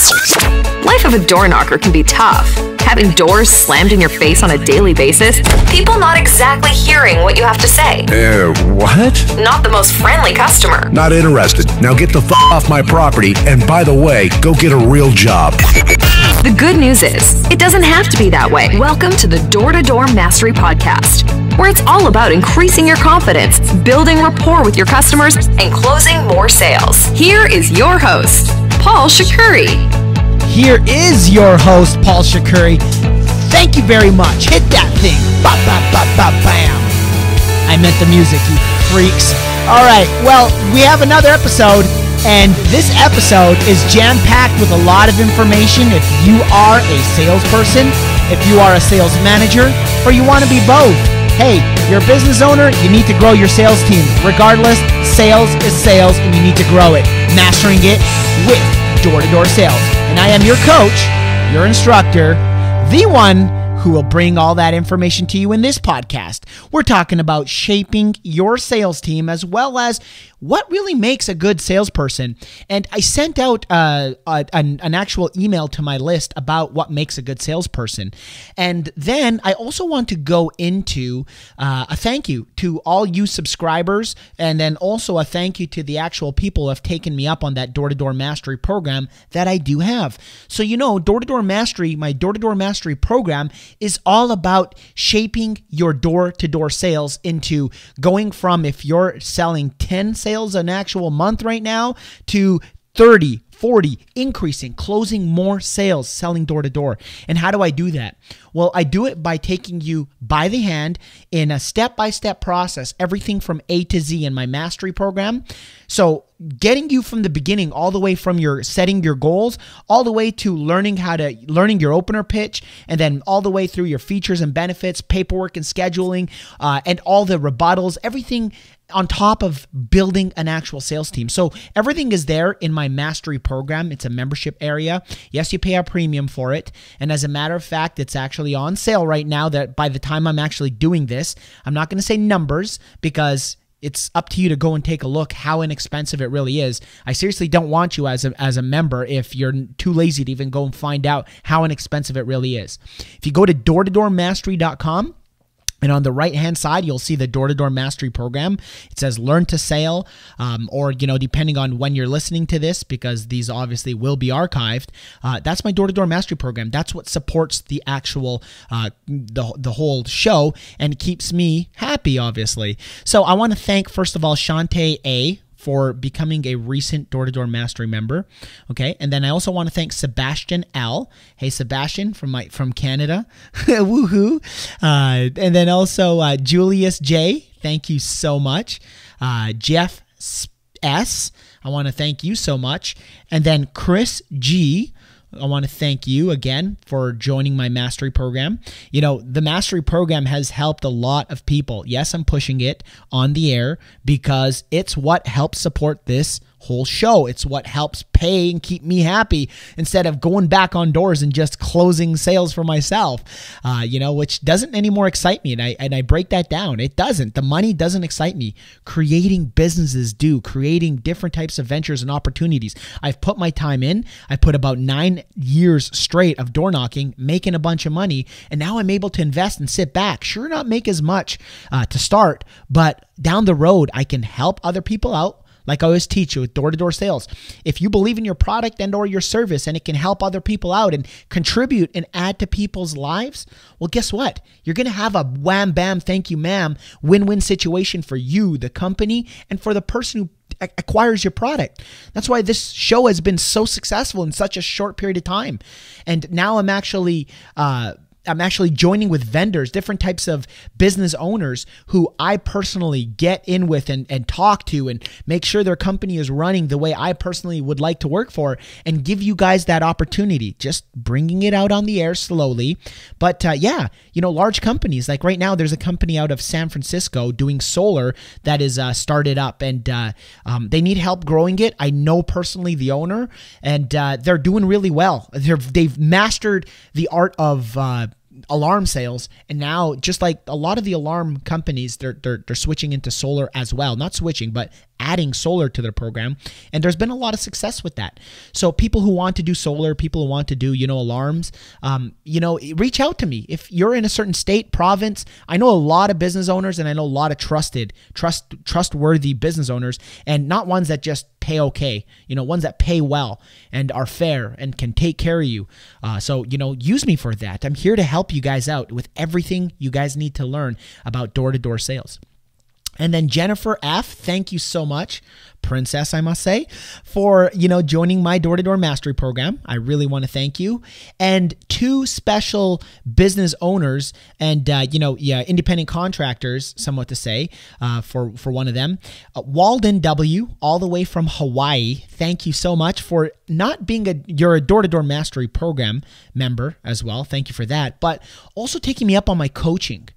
Life of a door knocker can be tough. Having doors slammed in your face on a daily basis, people not exactly hearing what you have to say. What? Not the most friendly customer. Not interested. Now get the off my property, and by the way, go get a real job. The good news is, it doesn't have to be that way. Welcome to the Door-to-Door Mastery Podcast, where it's all about increasing your confidence, building rapport with your customers, and closing more sales. Here is your host, Paul Shakuri. Here is your host, Paul Shakuri. Thank you very much. Hit that thing. Ba, ba, ba, ba, bam. I meant the music, you freaks. All right, well, we have another episode, and this episode is jam-packed with a lot of information if you are a salesperson, if you are a sales manager, or you want to be both. Hey, you're a business owner, you need to grow your sales team. Regardless, sales is sales, and you need to grow it. Mastering it with door-to-door sales. And I am your coach, your instructor, the one who will bring all that information to you in this podcast. We're talking about shaping your sales team as well as what really makes a good salesperson. And I sent out an actual email to my list about what makes a good salesperson. And then I also want to go into a thank you to all you subscribers, and then also a thank you to the actual people who have taken me up on that Door-to-Door Mastery program that I do have. So, you know, Door-to-Door Mastery, my Door-to-Door Mastery program is all about shaping your door-to-door sales into going from, if you're selling 10 sales an actual month right now, to 30, 40, increasing, closing more sales, selling door to door. And how do I do that? Well, I do it by taking you by the hand in a step-by-step process, everything from A to Z in my mastery program. So getting you from the beginning, all the way from your setting your goals, all the way to learning your opener pitch, and then all the way through your features and benefits, paperwork and scheduling, and all the rebuttals, everything on top of building an actual sales team. So everything is there in my mastery program. It's a membership area. Yes, you pay a premium for it. And as a matter of fact, it's actually on sale right now, that by the time I'm actually doing this, I'm not going to say numbers because it's up to you to go and take a look how inexpensive it really is. I seriously don't want you as a member if you're too lazy to even go and find out how inexpensive it really is. If you go to doortodoormastery.com, and on the right-hand side, you'll see the Door-to-Door Mastery Program. It says Learn to Sale, or, you know, depending on when you're listening to this, because these obviously will be archived. That's my Door-to-Door Mastery Program. That's what supports the actual, the whole show and keeps me happy, obviously. So I want to thank, first of all, Shantae A., for becoming a recent Door-to-Door Mastery member. Okay, and then I also want to thank Sebastian L. Hey, Sebastian from Canada. Woohoo. And then also Julius J. Thank you so much. Jeff S. I want to thank you so much. And then Chris G. I want to thank you again for joining my mastery program. You know, the mastery program has helped a lot of people. Yes, I'm pushing it on the air because it's what helps support this whole show. It's what helps pay and keep me happy instead of going back on doors and just closing sales for myself, you know, which doesn't anymore excite me. And I break that down. It doesn't. The money doesn't excite me. Creating businesses do. Creating different types of ventures and opportunities. I've put my time in. I put about 9 years straight of door knocking, making a bunch of money, and now I'm able to invest and sit back. Sure, not make as much to start, but down the road, I can help other people out. Like I always teach you with door-to-door sales. If you believe in your product and or your service and it can help other people out and contribute and add to people's lives, well, guess what? You're going to have a wham, bam, thank you, ma'am, win-win situation for you, the company, and for the person who acquires your product. That's why this show has been so successful in such a short period of time. And now I'm actually joining with vendors, different types of business owners who I personally get in with and talk to and make sure their company is running the way I personally would like to work for, and give you guys that opportunity, just bringing it out on the air slowly. But yeah, you know, large companies, like right now, there's a company out of San Francisco doing solar that is started up, and they need help growing it. I know personally the owner, and they're doing really well. They've mastered the art of alarm sales, and now just like a lot of the alarm companies, they're switching into solar as well. Not switching, but adding solar to their program, and there's been a lot of success with that. So people who want to do solar, people who want to do alarms, reach out to me. If you're in a certain state, province, I know a lot of business owners, and I know a lot of trustworthy business owners, and not ones that just pay okay, ones that pay well and are fair and can take care of you. So use me for that. I'm here to help you guys out with everything you guys need to learn about door-to-door sales. And then Jennifer F., thank you so much, princess, I must say, for, joining my door-to-door mastery program. I really want to thank you. And two special business owners and, independent contractors, somewhat to say, for one of them. Walden W., all the way from Hawaii. Thank you so much for not being you're a door-to-door mastery program member as well. Thank you for that. But also taking me up on my coaching.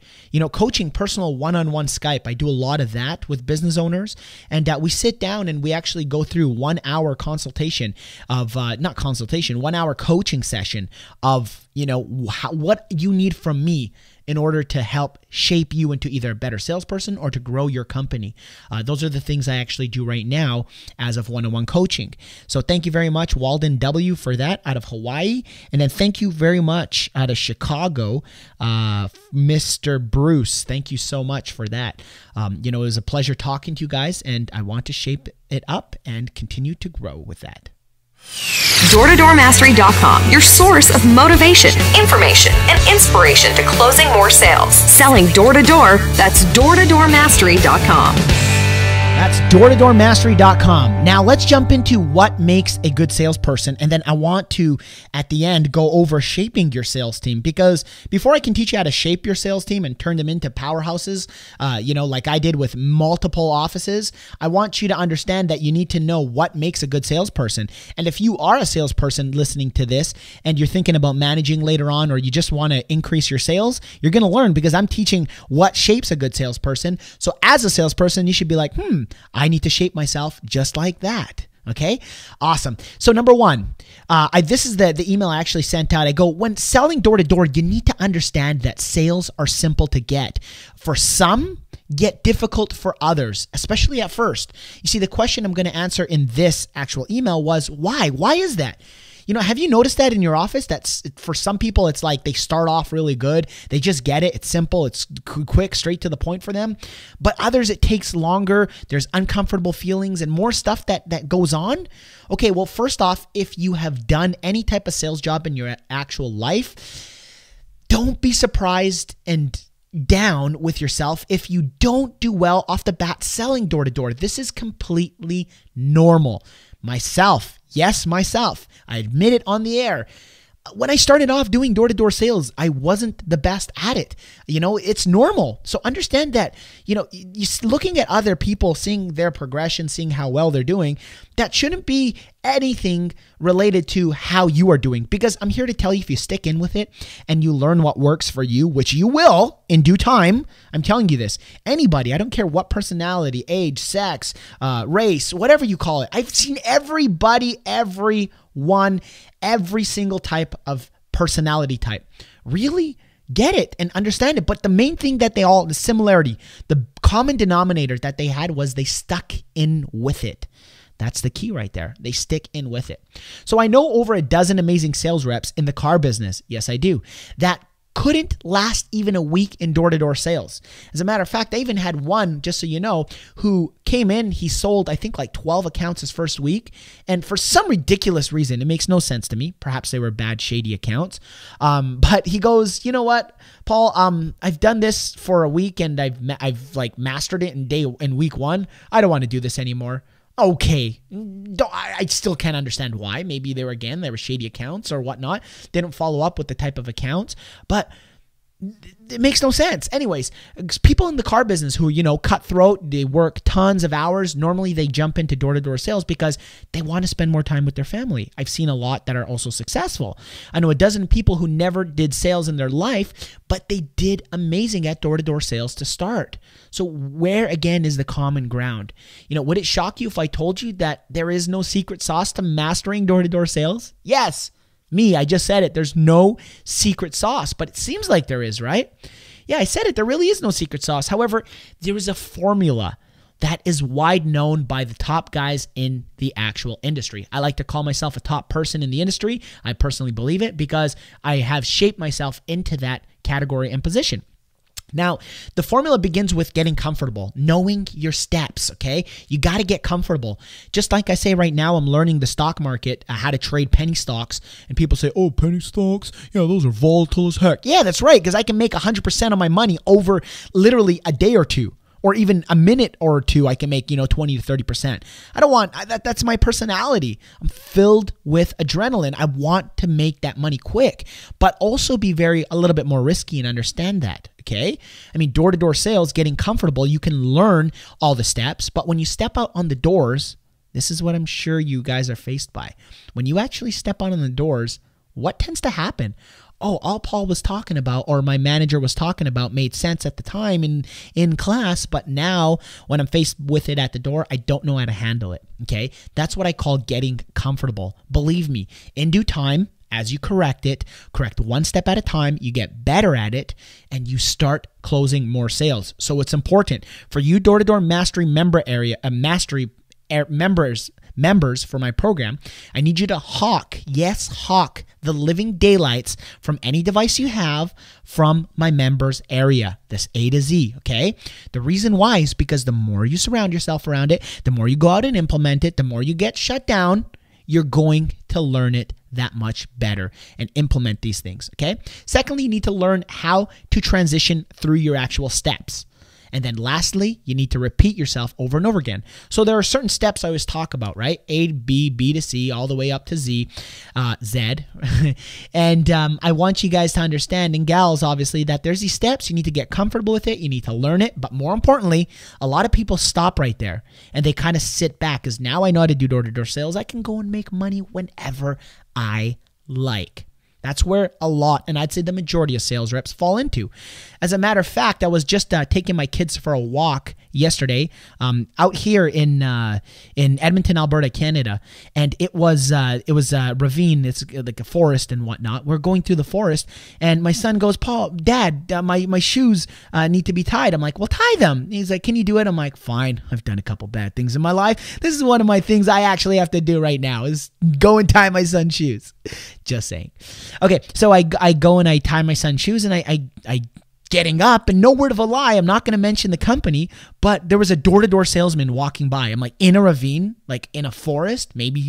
Coaching personal one-on-one Skype. I do a lot of that with business owners, and we sit down and we actually go through 1 hour consultation of, 1 hour coaching session of, what you need from me in order to help shape you into either a better salesperson or to grow your company. Those are the things I actually do right now as of one-on-one coaching. So thank you very much, Walden W., for that out of Hawaii. And then thank you very much out of Chicago, Mr. Bruce. Thank you so much for that. It was a pleasure talking to you guys, and I want to shape it up and continue to grow with that. DoorToDoorMastery.com, your source of motivation, information, and inspiration to closing more sales. Selling door to door, that's DoorToDoorMastery.com. That's DoorToDoorMastery.com. Now let's jump into what makes a good salesperson, and then I want to, at the end, go over shaping your sales team, because before I can teach you how to shape your sales team and turn them into powerhouses, like I did with multiple offices, I want you to understand that you need to know what makes a good salesperson. And if you are a salesperson listening to this and you're thinking about managing later on, or you just want to increase your sales, you're going to learn, because I'm teaching what shapes a good salesperson. So as a salesperson, you should be like, I need to shape myself just like that. Okay, awesome. So number one, this is the email I actually sent out. I go, when selling door to door, you need to understand that sales are simple to get. For some, yet difficult for others, especially at first. You see, the question I'm going to answer in this actual email was why? Why is that? Have you noticed that in your office? That's for some people, it's like they start off really good. They just get it. It's simple. It's quick, straight to the point for them. But others, it takes longer. There's uncomfortable feelings and more stuff that goes on. Okay, well, first off, if you have done any type of sales job in your actual life, don't be surprised and down with yourself if you don't do well off the bat selling door to door. This is completely normal. Myself, I admit it on the air. When I started off doing door-to-door sales, I wasn't the best at it. It's normal. So understand that, looking at other people, seeing their progression, seeing how well they're doing, that shouldn't be anything related to how you are doing. Because I'm here to tell you, if you stick in with it and you learn what works for you, which you will in due time, I'm telling you this, anybody, I don't care what personality, age, sex, race, whatever you call it. I've seen everybody, everyone, every single type of personality type really get it and understand it. But the main thing that the similarity, the common denominator that they had was they stuck in with it. That's the key right there. They stick in with it. So I know over a dozen amazing sales reps in the car business. Yes, I do. That couldn't last even a week in door-to-door sales. As a matter of fact, I even had one, just so you know, who came in, he sold, I think, like 12 accounts his first week. And for some ridiculous reason, it makes no sense to me. Perhaps they were bad, shady accounts. But he goes, you know what, Paul, I've done this for a week and I've like mastered it in week one. I don't want to do this anymore. Okay, I still can't understand why. Maybe they were shady accounts or whatnot. They don't follow up with the type of accounts, but it makes no sense. Anyways, people in the car business who, cutthroat, they work tons of hours. Normally they jump into door-to-door sales because they want to spend more time with their family. I've seen a lot that are also successful. I know a dozen people who never did sales in their life, but they did amazing at door-to-door sales to start. So where, again, is the common ground? Would it shock you if I told you that there is no secret sauce to mastering door-to-door sales? Yes, Me, I just said it. There's no secret sauce, but it seems like there is, right? Yeah, I said it. There really is no secret sauce. However, there is a formula that is wide known by the top guys in the actual industry. I like to call myself a top person in the industry. I personally believe it because I have shaped myself into that category and position. Now, the formula begins with getting comfortable, knowing your steps, okay? You got to get comfortable. Just like I say right now, I'm learning the stock market, how to trade penny stocks, and people say, oh, penny stocks? Yeah, those are volatile as heck. Yeah, that's right, because I can make 100% of my money over literally a day or two. Or even a minute or two, I can make, 20 to 30%. I don't want, that's my personality. I'm filled with adrenaline. I want to make that money quick, but also be a little bit more risky and understand that, okay? I mean, door-to-door sales, getting comfortable, you can learn all the steps, but when you step out on the doors, this is what I'm sure you guys are faced by. When you actually step out on the doors, what tends to happen? Oh, all Paul was talking about or my manager was talking about made sense at the time in class, but now when I'm faced with it at the door, I don't know how to handle it, okay? That's what I call getting comfortable. Believe me, in due time, as you correct one step at a time, you get better at it, and you start closing more sales. So it's important for you door-to-door mastery member area, members for my program, I need you to hawk the living daylights from any device you have from my members area, this A to Z, okay? The reason why is because the more you surround yourself around it, the more you go out and implement it, the more you get shut down, you're going to learn it that much better and implement these things, okay? Secondly, you need to learn how to transition through your actual steps. And then lastly, you need to repeat yourself over and over again. So there are certain steps I always talk about, right? A to B, B to C, all the way up to Z. And I want you guys to understand, and gals obviously, that there's these steps. You need to get comfortable with it. You need to learn it. But more importantly, a lot of people stop right there and they kind of sit back because now I know how to do door-to-door sales. I can go and make money whenever I like. That's where a lot, and I'd say the majority of sales reps fall into. As a matter of fact, I was just taking my kids for a walk yesterday out here in Edmonton, Alberta, Canada, and it was a ravine. It's like a forest and whatnot. We're going through the forest, and my son goes, Paul, Dad, my shoes need to be tied. I'm like, well, tie them. He's like, can you do it? I'm like, fine. I've done a couple bad things in my life. This is one of my things I actually have to do right now is go and tie my son's shoes. Just saying. Okay, so I go and I tie my son's shoes, and I getting up, and no word of a lie, I'm not going to mention the company, but there was a door-to-door salesman walking by. I'm like, in a ravine, like in a forest. Maybe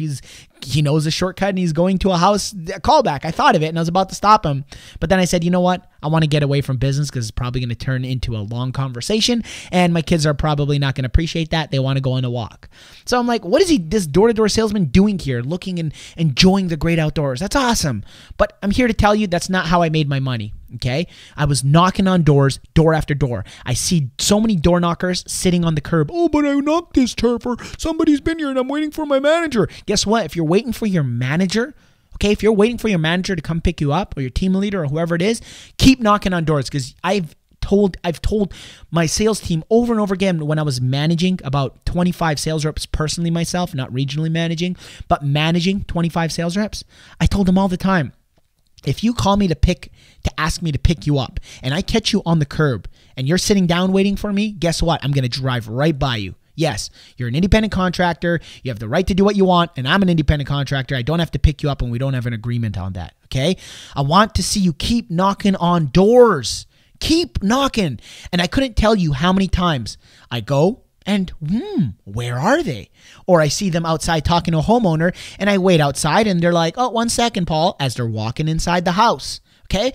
he knows a shortcut and he's going to a house. A callback. I thought of it and I was about to stop him. But then I said, you know what? I want to get away from business because it's probably going to turn into a long conversation and my kids are probably not going to appreciate that. They want to go on a walk. So I'm like, what is this door-to-door salesman doing here? Looking and enjoying the great outdoors. That's awesome. But I'm here to tell you that's not how I made my money. Okay? I was knocking on doors, door after door. I see so many door knockers sitting on the curb. Oh, but I knocked this turf or somebody's been here and I'm waiting for my manager. Guess what? If you're waiting for your manager, okay, if you're waiting for your manager to come pick you up or your team leader or whoever it is, keep knocking on doors because I've told my sales team over and over again when I was managing about 25 sales reps personally myself, not regionally managing, but managing 25 sales reps. I told them all the time, if you call me to ask me to pick you up and I catch you on the curb and you're sitting down waiting for me, guess what? I'm going to drive right by you. Yes, you're an independent contractor. You have the right to do what you want, and I'm an independent contractor. I don't have to pick you up, and we don't have an agreement on that, okay? I want to see you keep knocking on doors. Keep knocking. And I couldn't tell you how many times I go and, where are they? Or I see them outside talking to a homeowner, and I wait outside, and they're like, oh, 1 second, Paul, as they're walking inside the house, okay?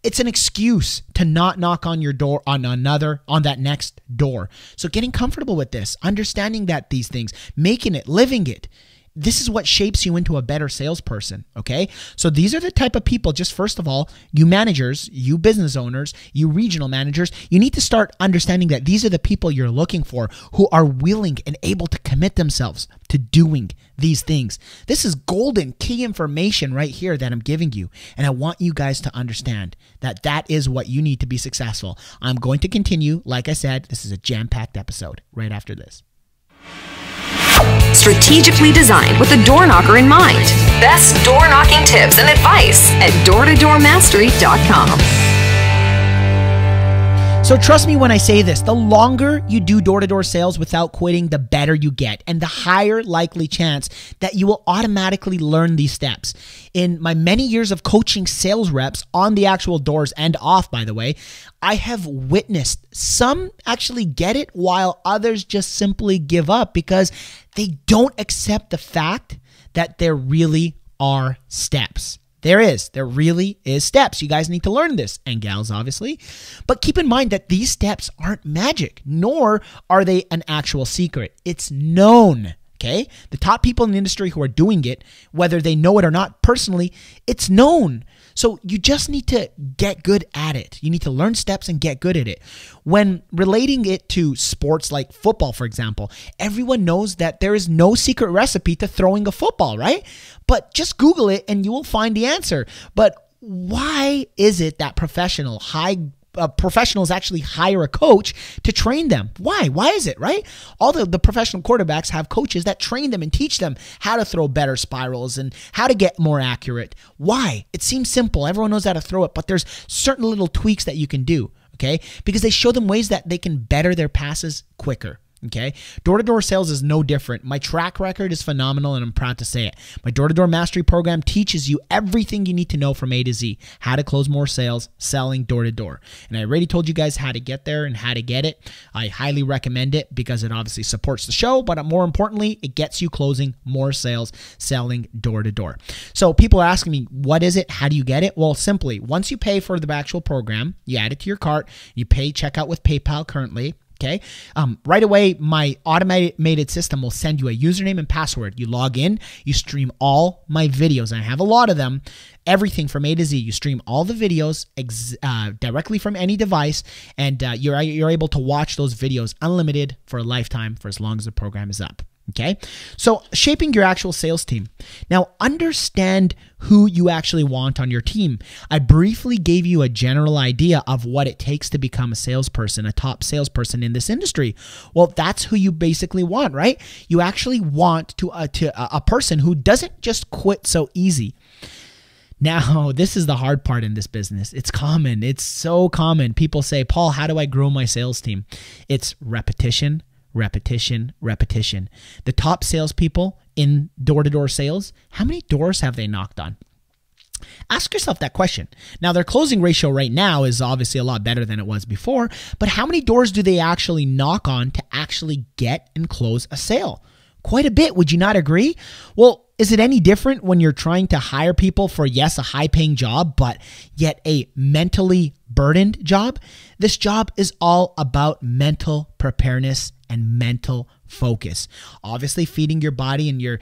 It's an excuse to not knock on your door on that next door. So getting comfortable with this, understanding that these things, making it, living it, this is what shapes you into a better salesperson, okay? So these are the type of people, just first of all, you managers, you business owners, you regional managers, you need to start understanding that these are the people you're looking for who are willing and able to commit themselves to doing these things. This is golden key information right here that I'm giving you. And I want you guys to understand that that is what you need to be successful. I'm going to continue. Like I said, this is a jam-packed episode right after this. Strategically designed with the door knocker in mind. Best door knocking tips and advice at doortodoormastery.com. So trust me when I say this, the longer you do door-to-door sales without quitting, the better you get and the higher likely chance that you will automatically learn these steps. In my many years of coaching sales reps on the actual doors and off, by the way, I have witnessed some actually get it while others just simply give up because they don't accept the fact that there really are steps. There really is steps. You guys need to learn this, and gals, obviously. But keep in mind that these steps aren't magic, nor are they an actual secret. It's known, okay? The top people in the industry who are doing it, whether they know it or not personally, it's known. So you just need to get good at it. You need to learn steps and get good at it. When relating it to sports like football, for example, everyone knows that there is no secret recipe to throwing a football, right? But just Google it and you will find the answer. But why is it that professionals actually hire a coach to train them? Why? Why is it, right? All the professional quarterbacks have coaches that train them and teach them how to throw better spirals and how to get more accurate. Why? It seems simple. Everyone knows how to throw it, but there's certain little tweaks that you can do, okay? Because they show them ways that they can better their passes quicker. Okay, door-to-door sales is no different. My track record is phenomenal and I'm proud to say it. My door-to-door mastery program teaches you everything you need to know from A to Z, how to close more sales, selling door-to-door. And I already told you guys how to get there and how to get it. I highly recommend it because it obviously supports the show, but more importantly, it gets you closing more sales, selling door-to-door. So people are asking me, what is it? How do you get it? Well, simply, once you pay for the actual program, you add it to your cart, you pay checkout with PayPal currently. Okay. Right away, my automated system will send you a username and password. You log in, you stream all my videos. And I have a lot of them, everything from A to Z. You stream all the videos directly from any device, and you're able to watch those videos unlimited for a lifetime for as long as the program is up. Okay, so shaping your actual sales team. Now, understand who you actually want on your team. I briefly gave you a general idea of what it takes to become a salesperson, a top salesperson in this industry. Well, that's who you basically want, right? You actually want a person who doesn't just quit so easy. Now, this is the hard part in this business. It's common. It's so common. People say, Paul, how do I grow my sales team? It's repetition. Repetition, repetition. The top salespeople in door-to-door sales, how many doors have they knocked on? Ask yourself that question. Now, their closing ratio right now is obviously a lot better than it was before, but how many doors do they actually knock on to actually get and close a sale? Quite a bit, would you not agree? Well, is it any different when you're trying to hire people for, yes, a high-paying job, but yet a mentally burdened job? This job is all about mental preparedness and mental focus. Obviously, feeding your body and your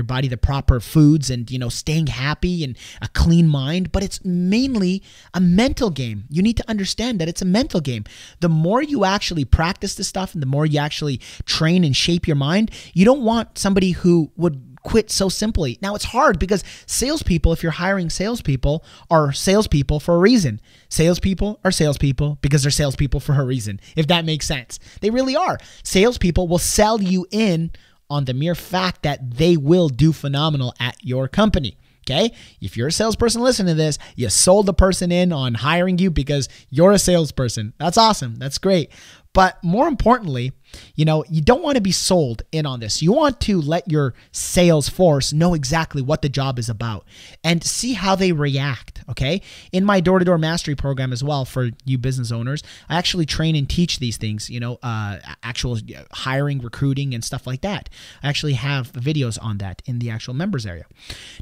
body the proper foods and, staying happy and a clean mind, but it's mainly a mental game. You need to understand that it's a mental game. The more you actually practice this stuff and the more you actually train and shape your mind, you don't want somebody who would quit so simply. Now, it's hard because salespeople, if you're hiring salespeople, are salespeople for a reason. Salespeople are salespeople because they're salespeople for a reason, if that makes sense. They really are. Salespeople will sell you in on the mere fact that they will do phenomenal at your company. Okay? If you're a salesperson listening to this, you sold the person in on hiring you because you're a salesperson. That's awesome. That's great. But more importantly, you don't want to be sold in on this. You want to let your sales force know exactly what the job is about and see how they react, okay? In my door-to-door mastery program as well for you business owners, I actually train and teach these things, actual hiring, recruiting, and stuff like that. I actually have videos on that in the actual members area.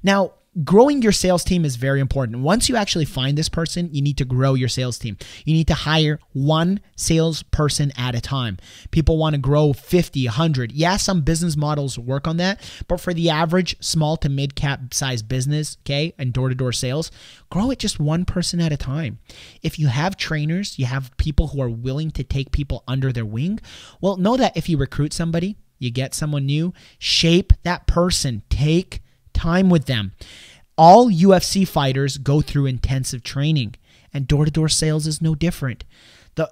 Now, growing your sales team is very important. Once you actually find this person, you need to grow your sales team. You need to hire one salesperson at a time. People want to grow 50, 100. Yeah, some business models work on that, but for the average small to mid-cap size business, okay, and door-to-door sales, grow it just one person at a time. If you have trainers, you have people who are willing to take people under their wing, well, know that if you recruit somebody, you get someone new, shape that person, take time with them. All UFC fighters go through intensive training, and door-to-door sales is no different.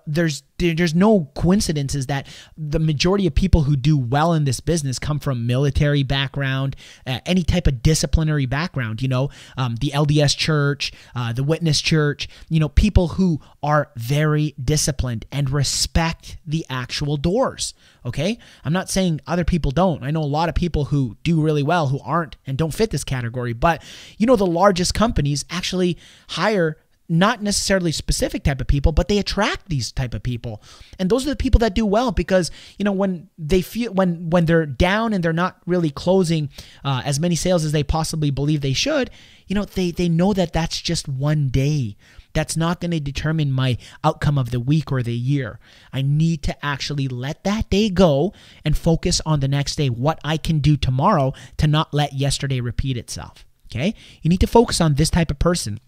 There's no coincidences that the majority of people who do well in this business come from military background, any type of disciplinary background, the LDS church, the Witness church, people who are very disciplined and respect the actual doors. Okay. I'm not saying other people don't. I know a lot of people who do really well who aren't and don't fit this category, but the largest companies actually hire not necessarily specific type of people, but they attract these type of people. And those are the people that do well because, when they feel, when they're down and they're not really closing as many sales as they possibly believe they should, they know that that's just one day. That's not going to determine my outcome of the week or the year. I need to actually let that day go and focus on the next day, what I can do tomorrow to not let yesterday repeat itself. Okay. You need to focus on this type of person.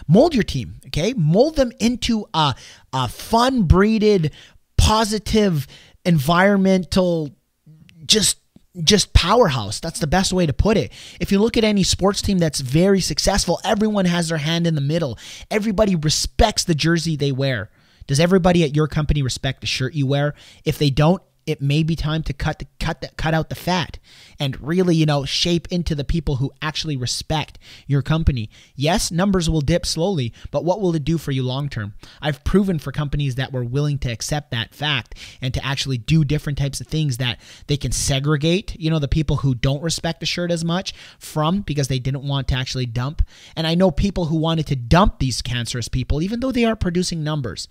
Mold your team, okay? Mold them into a fun-breeded, positive, environmental, just powerhouse. That's the best way to put it. If you look at any sports team that's very successful, everyone has their hand in the middle. Everybody respects the jersey they wear. Does everybody at your company respect the shirt you wear? If they don't, it may be time to cut out the fat and really, shape into the people who actually respect your company. Yes, numbers will dip slowly, but what will it do for you long term? I've proven for companies that were willing to accept that fact and to actually do different types of things that they can segregate, the people who don't respect the shirt as much from because they didn't want to actually dump. And I know people who wanted to dump these cancerous people, even though they are producing numbers.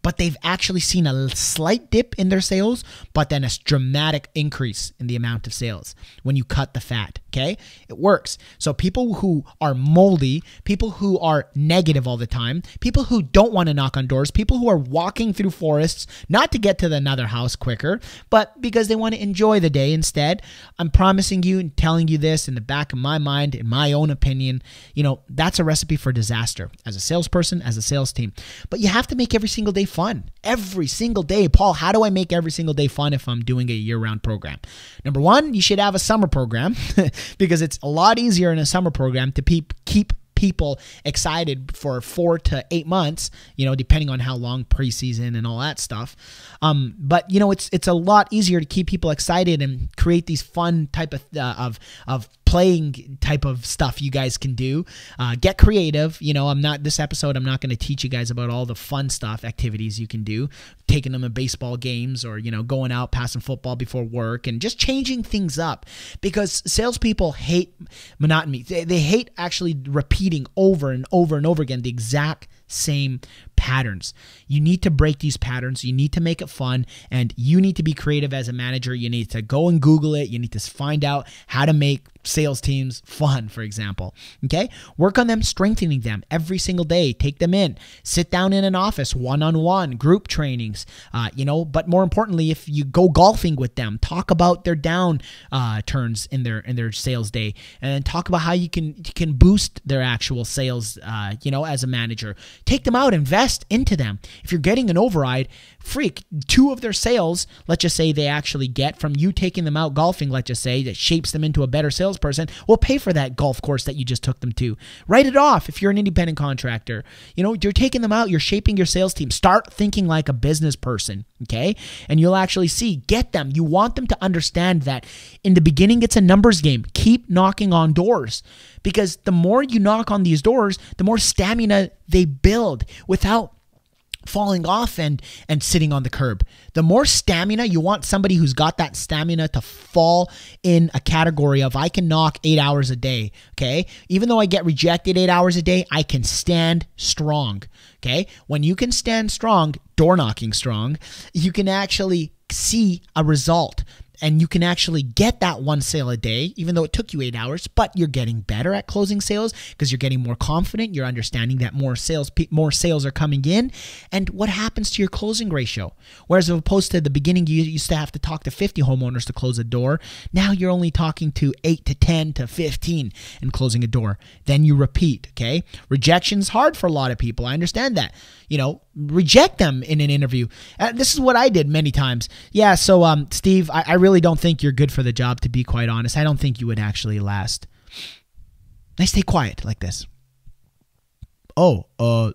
But they've actually seen a slight dip in their sales, but then a dramatic increase in the amount of sales when you cut the fat, okay? It works. So people who are moldy, people who are negative all the time, people who don't want to knock on doors, people who are walking through forests, not to get to another house quicker, but because they want to enjoy the day instead, I'm promising you and telling you this in the back of my mind, in my own opinion, that's a recipe for disaster as a salesperson, as a sales team. But you have to make every single day fun. Every single day. Paul, how do I make every single day fun if I'm doing a year-round program? Number one, you should have a summer program because it's a lot easier in a summer program to keep people excited for 4 to 8 months, depending on how long preseason and all that stuff. But it's a lot easier to keep people excited and create these fun type of playing type of stuff you guys can do. Get creative. This episode, I'm not going to teach you guys about all the fun stuff, activities you can do, taking them to baseball games or, going out, passing football before work and just changing things up because salespeople hate monotony. They hate actually repeating over and over and over again the exact same patterns. You need to break these patterns. You need to make it fun, and you need to be creative as a manager. You need to go and Google it. You need to find out how to make sales teams fun, for example. Okay? Work on them, strengthening them every single day. Take them in. Sit down in an office, one-on-one, group trainings, but more importantly, if you go golfing with them, talk about their down turns in their sales day, and then talk about how you can boost their actual sales, as a manager. Take them out, invest into them. If you're getting an override, 2 of their sales, let's just say they actually get from you taking them out golfing, let's just say, that shapes them into a better salesperson, will pay for that golf course that you just took them to. Write it off if you're an independent contractor. You're taking them out, you're shaping your sales team. Start thinking like a business person, okay? And you'll actually see, get them. You want them to understand that in the beginning, it's a numbers game. Keep knocking on doors because the more you knock on these doors, the more stamina they build without falling off and sitting on the curb. The more stamina, you want somebody who's got that stamina to fall in a category of I can knock 8 hours a day, okay? Even though I get rejected 8 hours a day, I can stand strong, okay? When you can stand strong, door knocking strong, you can actually see a result. And you can actually get that 1 sale a day, even though it took you 8 hours, but you're getting better at closing sales because you're getting more confident. You're understanding that more sales are coming in. And what happens to your closing ratio? Whereas opposed to the beginning, you used to have to talk to 50 homeowners to close a door. Now you're only talking to 8 to 10 to 15 and closing a door. Then you repeat, okay? Rejection's hard for a lot of people. I understand that. Reject them in an interview. This is what I did many times. Yeah, so Steve, I really don't think you're good for the job, to be quite honest. I don't think you would actually last. I stay quiet like this. Why?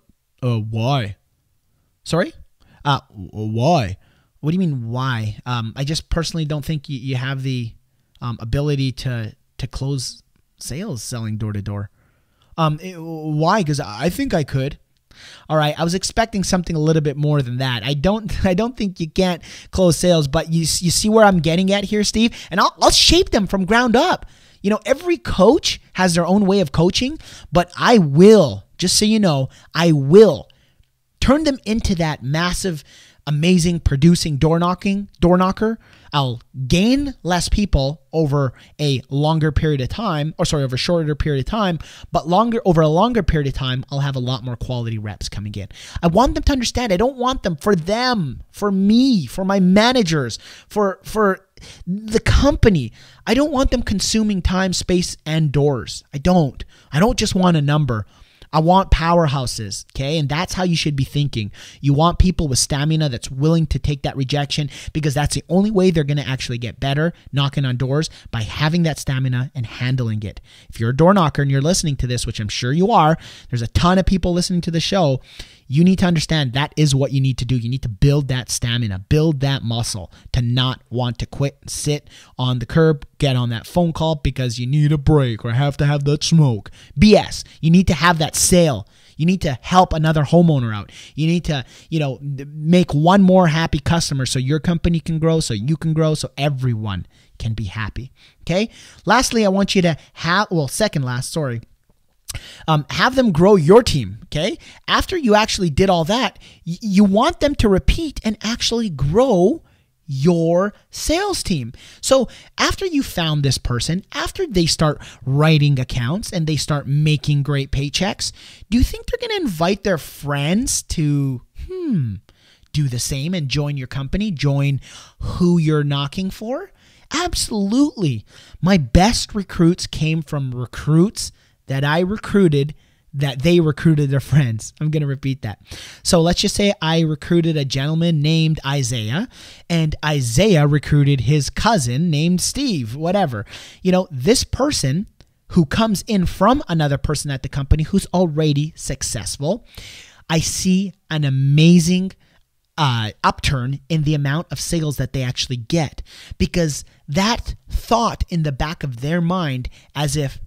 Sorry? Why? What do you mean why? I just personally don't think you have the ability to close sales selling door to door. Why? Because I think I could. All right, I was expecting something a little bit more than that. I don't think you can't close sales, but you see where I'm getting at here, Steve? And I'll shape them from ground up. You know, every coach has their own way of coaching, but I will, just so you know, I will turn them into that massive, amazing producing door knocker. I'll gain less people over a longer period of time, over a shorter period of time, but over a longer period of time, I'll have a lot more quality reps coming in. I want them to understand, I don't want them for them, for me, for my managers, for the company. I don't want them consuming time, space, and doors. I don't just want a number. I want powerhouses, okay? And that's how you should be thinking. You want people with stamina that's willing to take that rejection, because that's the only way they're going to actually get better knocking on doors, by having that stamina and handling it. If you're a door knocker and you're listening to this, which I'm sure you are, there's a ton of people listening to the show, you need to understand that is what you need to do. You need to build that stamina, build that muscle to not want to quit, sit on the curb, get on that phone call because you need a break or have to have that smoke. BS. You need to have that sale. You need to help another homeowner out. You need to, make one more happy customer so your company can grow, so you can grow, so everyone can be happy. Okay? Lastly, I want you to have them grow your team, okay? After you actually did all that, you want them to repeat and actually grow your sales team. So after you found this person, after they start writing accounts and they start making great paychecks, do you think they're going to invite their friends to do the same and join your company, join who you're knocking for? Absolutely. My best recruits came from recruits that I recruited, that they recruited their friends. I'm going to repeat that. So let's just say I recruited a gentleman named Isaiah, and Isaiah recruited his cousin named Steve, whatever. This person who comes in from another person at the company who's already successful, I see an amazing upturn in the amount of sales that they actually get, because that thought in the back of their mind, as if,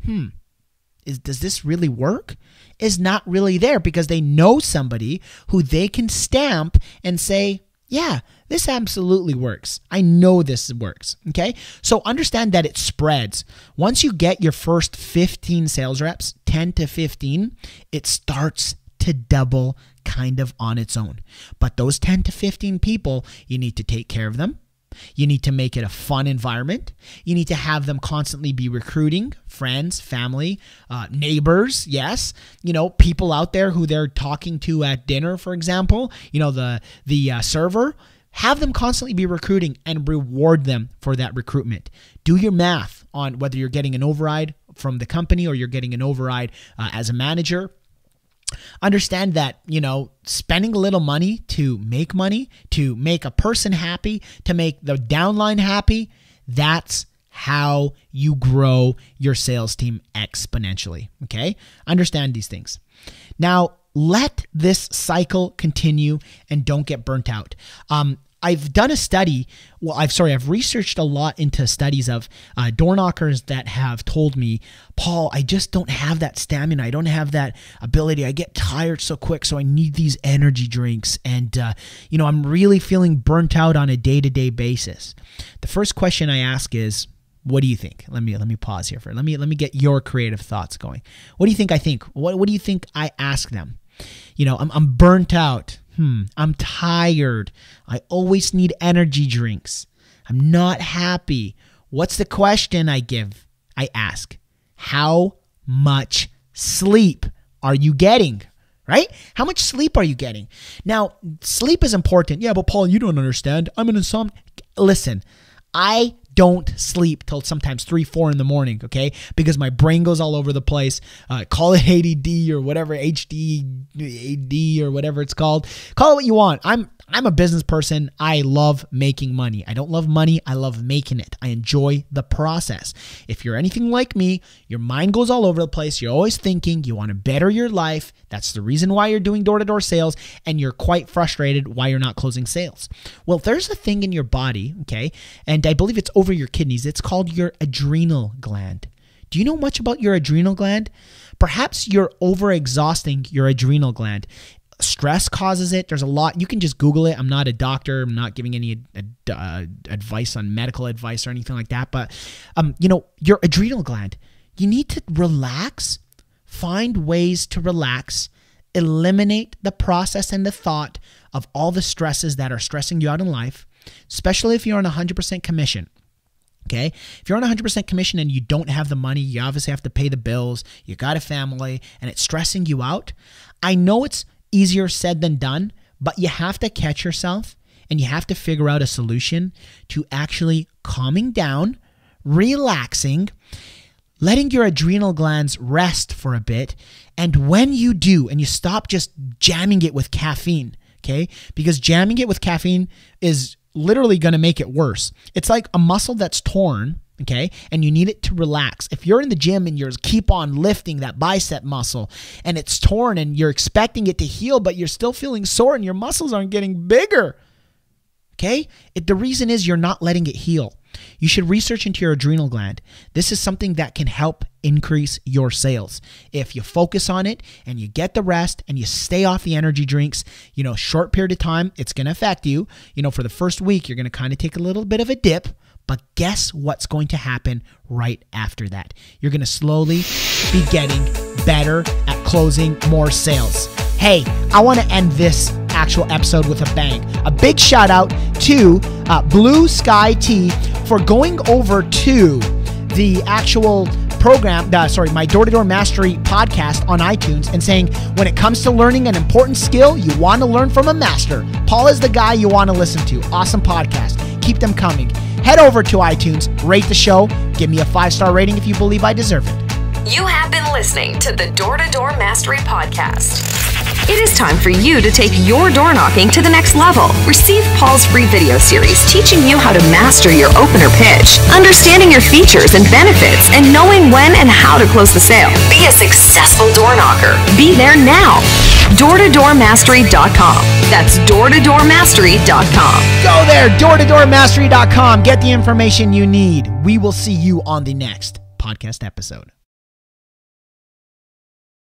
does this really work, is not really there, because they know somebody who they can stamp and say, yeah, this absolutely works. I know this works. Okay. So understand that it spreads. Once you get your first 15 sales reps, 10 to 15, it starts to double kind of on its own. But those 10 to 15 people, you need to take care of them. You need to make it a fun environment. You need to have them constantly be recruiting friends, family, neighbors. Yes. People out there who they're talking to at dinner, for example, the server. Have them constantly be recruiting and reward them for that recruitment. Do your math on whether you're getting an override from the company or you're getting an override as a manager. Understand that, spending a little money, to make a person happy, to make the downline happy, that's how you grow your sales team exponentially. Okay? Understand these things. Now, let this cycle continue and don't get burnt out. I've done a study. I've researched a lot into studies of door knockers that have told me, Paul, I just don't have that stamina. I don't have that ability. I get tired so quick, so I need these energy drinks. And, I'm really feeling burnt out on a day-to-day basis. The first question I ask is, what do you think? Let me pause here let me get your creative thoughts going. What do you think I think? What do you think I ask them? I'm burnt out. I'm tired. I always need energy drinks. I'm not happy. What's the question I ask, how much sleep are you getting? Right? How much sleep are you getting? Now, sleep is important. Yeah, but Paul, you don't understand. I'm an insomniac. Listen, I don't sleep till sometimes 3, 4 in the morning, okay? Because my brain goes all over the place. Call it ADD or whatever, AD or whatever it's called. Call it what you want. I'm a business person. I love making money. I don't love money. I love making it. I enjoy the process. If you're anything like me, your mind goes all over the place. You're always thinking. You want to better your life. That's the reason why you're doing door-to-door sales, and you're quite frustrated why you're not closing sales. Well, there's a thing in your body, okay, and I believe it's over your kidneys. It's called your adrenal gland. Do you know much about your adrenal gland? Perhaps you're overexhausting your adrenal gland. Stress causes it. There's a lot. You can just Google it. I'm not a doctor. I'm not giving any advice on medical advice or anything like that. But, your adrenal gland, you need to relax, find ways to relax, eliminate the process and the thought of all the stresses that are stressing you out in life, especially if you're on 100% commission. Okay, if you're on 100% commission and you don't have the money, you obviously have to pay the bills, you got a family, and it's stressing you out. I know it's easier said than done, but you have to catch yourself and you have to figure out a solution to actually calming down, relaxing, letting your adrenal glands rest for a bit. And when you do, and you stop just jamming it with caffeine, okay? Because jamming it with caffeine is literally going to make it worse. It's like a muscle that's torn, okay, and you need it to relax. If you're in the gym and you keep on lifting that bicep muscle and it's torn and you're expecting it to heal, but you're still feeling sore and your muscles aren't getting bigger, okay? The reason is you're not letting it heal. You should research into your adrenal gland. This is something that can help increase your sales. If you focus on it and you get the rest and you stay off the energy drinks, short period of time, it's going to affect you. For the first week, you're going to kind of take a little bit of a dip, but guess what's going to happen right after that? You're going to slowly be getting better at closing more sales. Hey, I want to end this actual episode with a bang. A big shout out to Blue Sky Tea for going over to the actual program, my Door-to-Door Mastery podcast on iTunes and saying, when it comes to learning an important skill, you want to learn from a master. Paul is the guy you want to listen to. Awesome podcast. Keep them coming. Head over to iTunes, rate the show, give me a 5-star rating if you believe I deserve it. You have been listening to the Door-to-Door Mastery Podcast. It is time for you to take your door knocking to the next level. Receive Paul's free video series teaching you how to master your opener pitch, understanding your features and benefits, and knowing when and how to close the sale. Be a successful door knocker. Be there now. DoorToDoorMastery.com. That's DoorToDoorMastery.com. Go there, DoorToDoorMastery.com. Get the information you need. We will see you on the next podcast episode.